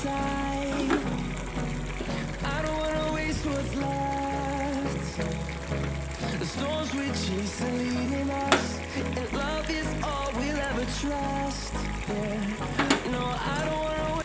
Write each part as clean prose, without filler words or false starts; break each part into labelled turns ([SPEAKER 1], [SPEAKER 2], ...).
[SPEAKER 1] inside. I don't wanna waste what's left. The storms we chase are leading us, and love is all we'll ever trust. Yeah, no, I don't wanna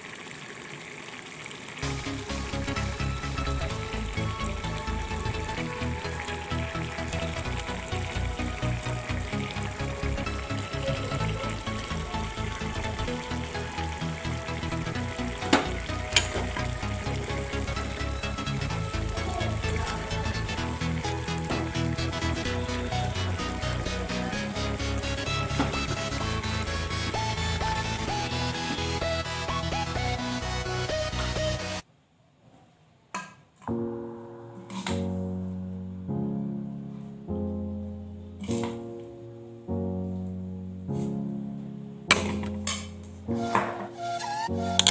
[SPEAKER 1] wait.